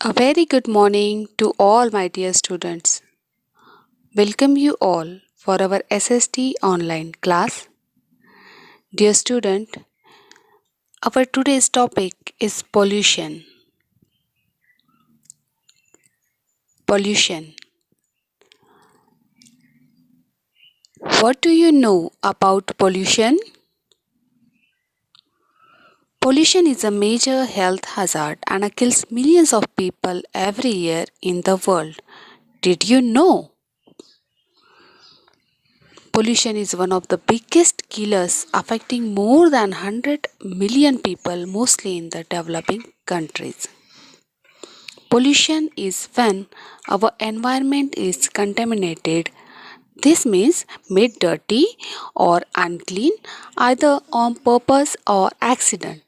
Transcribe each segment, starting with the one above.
A very good morning to all my dear students. Welcome you all for our SST online class. Dear student, our today's topic is pollution. Pollution. What do you know about pollution? Pollution is a major health hazard and kills millions of people every year in the world. Did you know? Pollution is one of the biggest killers affecting more than 100 million people, mostly in the developing countries. Pollution is when our environment is contaminated. This means made dirty or unclean either on purpose or accident.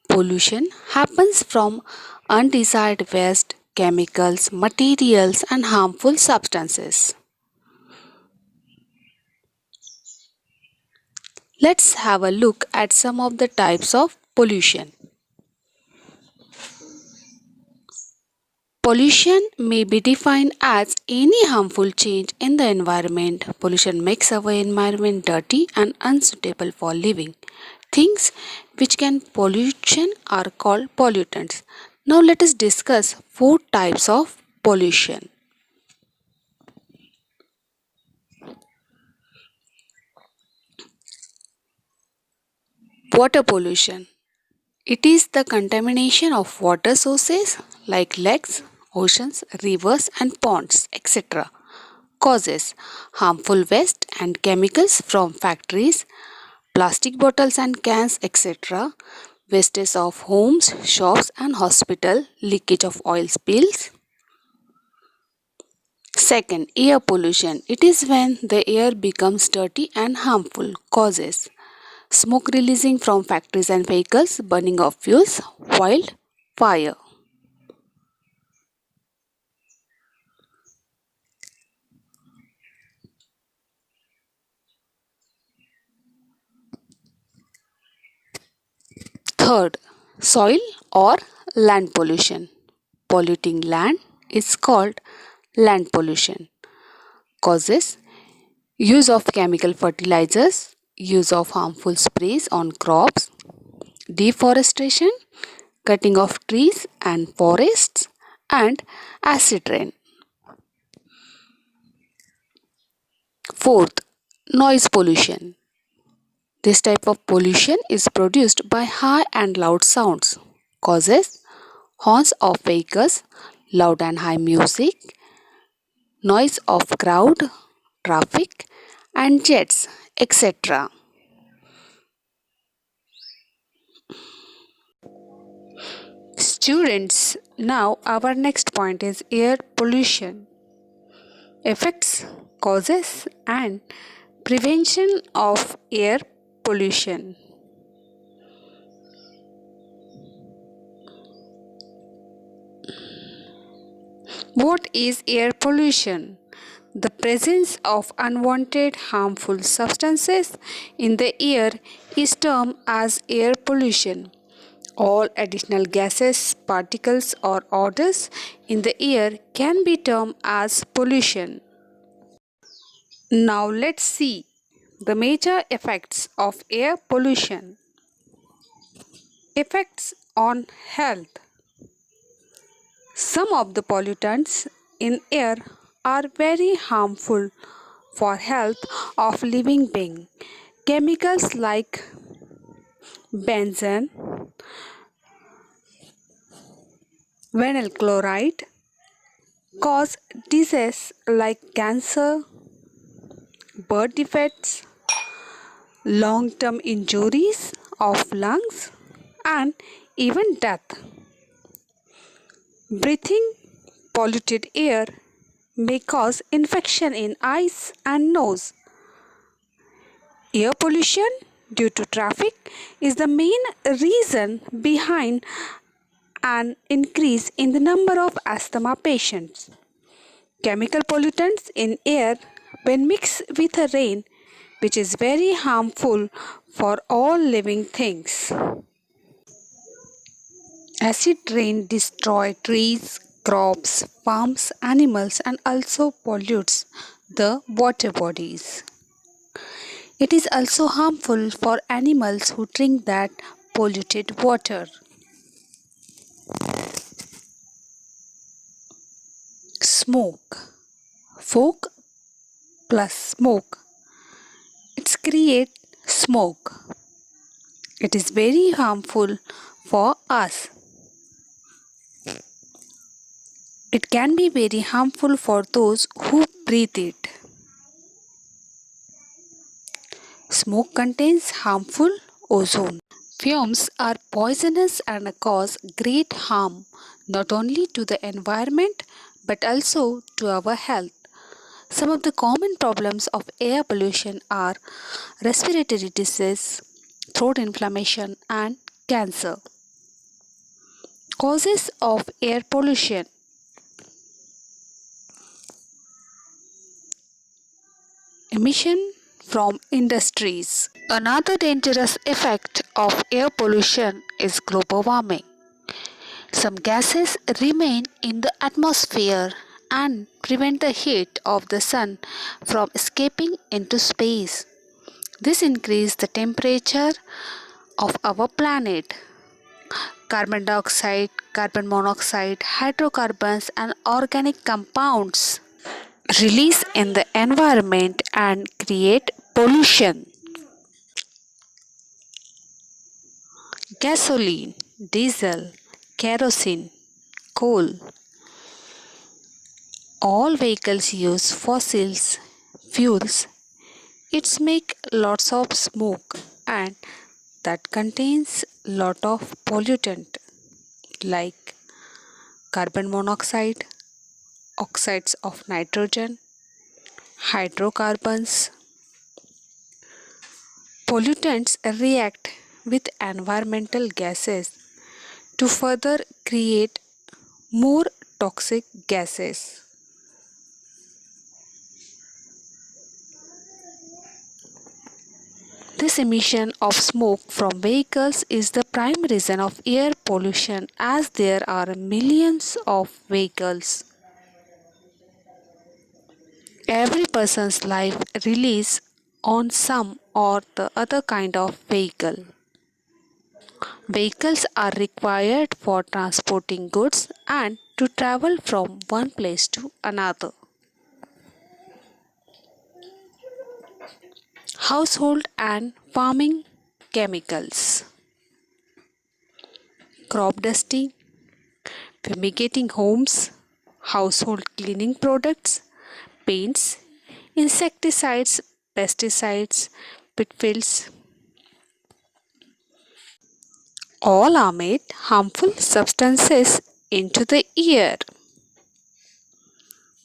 Pollution happens from undesired waste, chemicals, materials, and harmful substances. Let's have a look at some of the types of pollution. Pollution may be defined as any harmful change in the environment. Pollution makes our environment dirty and unsuitable for living. Things which can pollution are called pollutants. Now let us discuss four types of pollution. Water pollution. It is the contamination of water sources like lakes, oceans, rivers and ponds, etc. Causes harmful waste and chemicals from factories, plastic bottles and cans, etc. Wastage of homes, shops and hospital, leakage of oil spills. Second, air pollution. It is when the air becomes dirty and harmful. Causes smoke releasing from factories and vehicles, burning of fuels, wildfire. Third, soil or land pollution. Polluting land is called land pollution. Causes use of chemical fertilizers, use of harmful sprays on crops, deforestation, cutting of trees and forests, and acid rain. Fourth, noise pollution. This type of pollution is produced by high and loud sounds. Causes horns of vehicles, loud and high music, noise of crowd, traffic, and jets, etc. Students, now our next point is air pollution. Effects, causes, and prevention of air pollution. What is air pollution? The presence of unwanted harmful substances in the air is termed as air pollution. All additional gases, particles, or odors in the air can be termed as pollution. Now let's see the major effects of air pollution. Effects on health. Some of the pollutants in air are very harmful for health of living being. Chemicals like benzene, vinyl chloride cause diseases like cancer, birth defects, long-term injuries of lungs, and even death. Breathing polluted air may cause infection in eyes and nose. Air pollution due to traffic is the main reason behind an increase in the number of asthma patients. Chemical pollutants in air when mixed with rain, which is very harmful for all living things. Acid rain destroys trees, crops, farms, animals, and also pollutes the water bodies. It is also harmful for animals who drink that polluted water. Smoke. Fog plus smoke. It creates smoke. It is very harmful for us. It can be very harmful for those who breathe it. Smoke contains harmful ozone. Fumes are poisonous and cause great harm not only to the environment but also to our health. Some of the common problems of air pollution are respiratory disease, throat inflammation, and cancer. Causes of air pollution: emission from industries. Another dangerous effect of air pollution is global warming. Some gases remain in the atmosphere and prevent the heat of the sun from escaping into space. This increases the temperature of our planet. Carbon dioxide, carbon monoxide, hydrocarbons, and organic compounds release in the environment and create pollution. Gasoline, diesel, kerosene, coal. All vehicles use fossils fuels. It's make lots of smoke and that contains lot of pollutant like carbon monoxide, oxides of nitrogen, hydrocarbons. Pollutants react with environmental gases to further create more toxic gases. This emission of smoke from vehicles is the prime reason of air pollution as there are millions of vehicles. Every person's life relies on some or the other kind of vehicle. Vehicles are required for transporting goods and to travel from one place to another. Household and farming chemicals. Crop dusting, fumigating homes, household cleaning products, paints, insecticides, pesticides, pitfalls, all emit harmful substances into the air.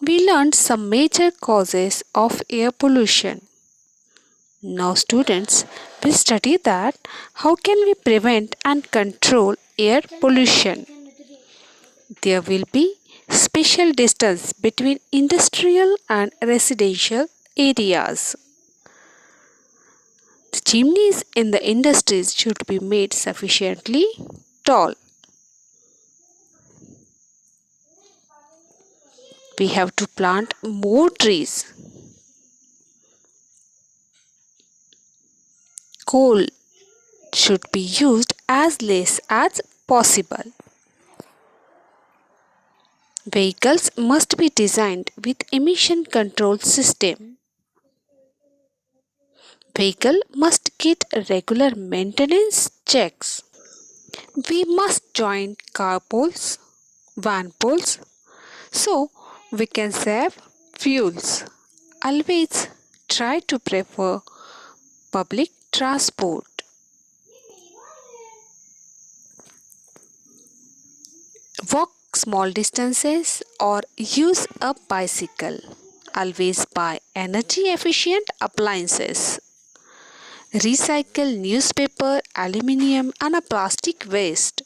We learned some major causes of air pollution. Now students will study that how can we prevent and control air pollution. There will be special distance between industrial and residential areas. The chimneys in the industries should be made sufficiently tall. We have to plant more trees. Coal should be used as less as possible. Vehicles must be designed with emission control system. Vehicle must get regular maintenance checks. We must join carpools, van pools, so we can save fuels. Always try to prefer public transport. Walk small distances or use a bicycle. Always buy energy efficient appliances. Recycle newspaper, aluminium and plastic waste.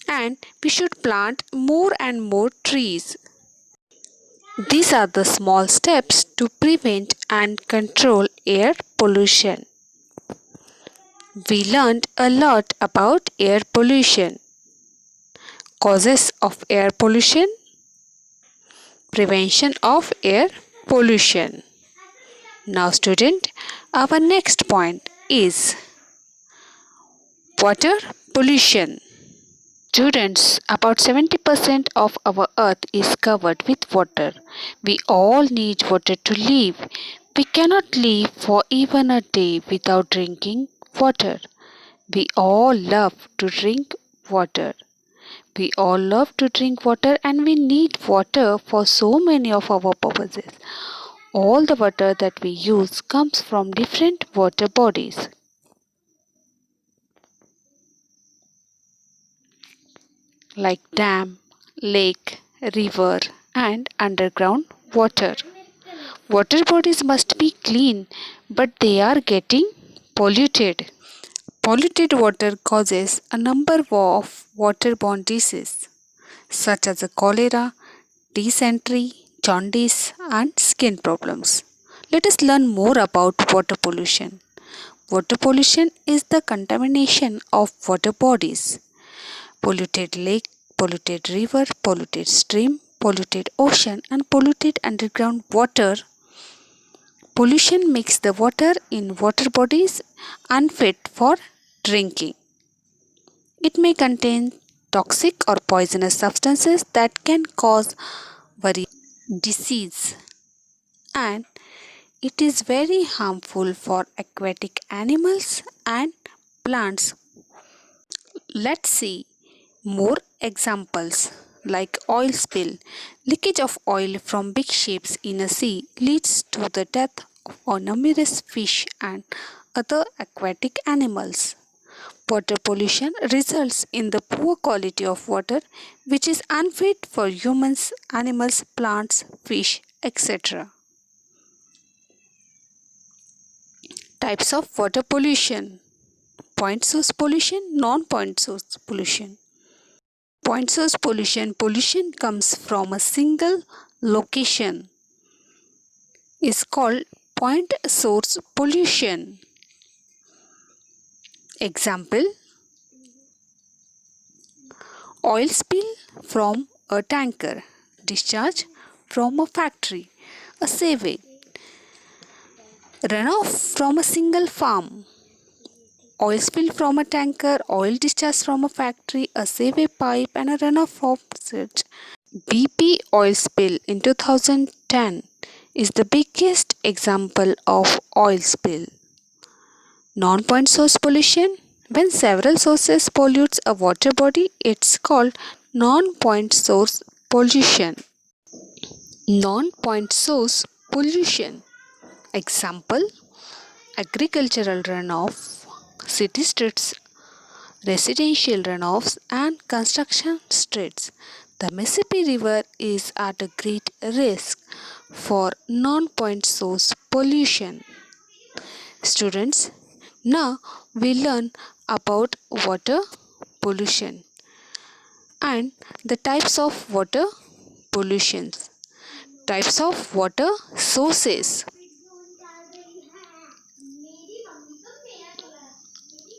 And we should plant more and more trees. These are the small steps to prevent and control air pollution. We learned a lot about air pollution. Causes of air pollution, prevention of air pollution. Now student, our next point is water pollution. Students, about 70% of our earth is covered with water. We all need water to live. We cannot live for even a day without drinking water. We all love to drink water. We all love to drink water and we need water for so many of our purposes. All the water that we use comes from different water bodies. Like dam, lake, river and underground water. Water bodies must be clean, but they are getting polluted. Polluted water causes a number of waterborne diseases such as cholera, dysentery, jaundice and skin problems. Let us learn more about water pollution. Water pollution is the contamination of water bodies. Polluted lake, polluted river, polluted stream, polluted ocean and polluted underground water. Pollution makes the water in water bodies unfit for drinking. It may contain toxic or poisonous substances that can cause various disease, and it is very harmful for aquatic animals and plants. Let's see more examples like oil spill. Leakage of oil from big ships in a sea leads to the death of numerous fish and other aquatic animals. Water pollution results in the poor quality of water which is unfit for humans, animals, plants, fish, etc. Types of water pollution: point source pollution, non-point source pollution. Point source pollution, pollution comes from a single location, is called point source pollution. Example: oil spill from a tanker, discharge from a factory, a sewage, runoff from a single farm. Oil spill from a tanker, oil discharge from a factory, a sewage pipe and a runoff of sewage. BP oil spill in 2010 is the biggest example of oil spill. Non-point source pollution. When several sources pollutes a water body, it's called non-point source pollution. Non-point source pollution. Example: agricultural runoff, city streets, residential runoffs and construction streets. The Mississippi River is at a great risk for non-point source pollution. Students, now we learn about water pollution and the types of water pollutions. Types of water sources: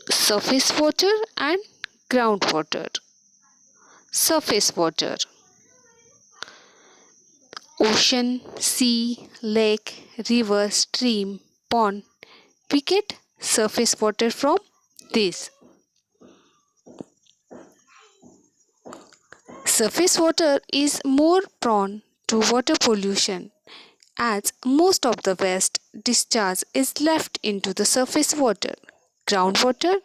surface water and groundwater. Surface water: ocean, sea, lake, river, stream, pond. We get surface water from these. Surface water is more prone to water pollution as most of the waste discharge is left into the surface water. Groundwater: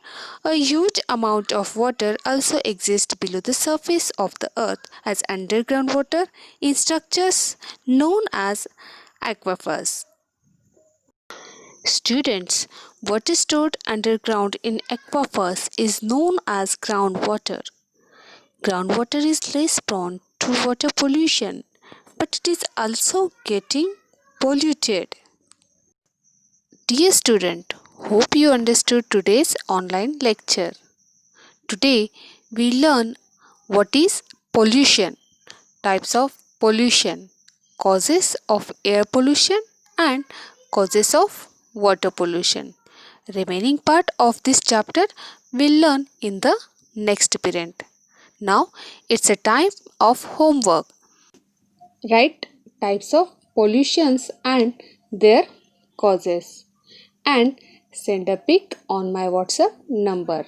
a huge amount of water also exists below the surface of the earth as underground water in structures known as aquifers. Students, water stored underground in aquifers is known as groundwater. Groundwater is less prone to water pollution, but it is also getting polluted. Dear student, hope you understood today's online lecture. Today we learn what is pollution, types of pollution, causes of air pollution and causes of water pollution. Remaining part of this chapter we'll learn in the next period. Now it's a time of homework. Write types of pollutions and their causes and send a pic on my WhatsApp number.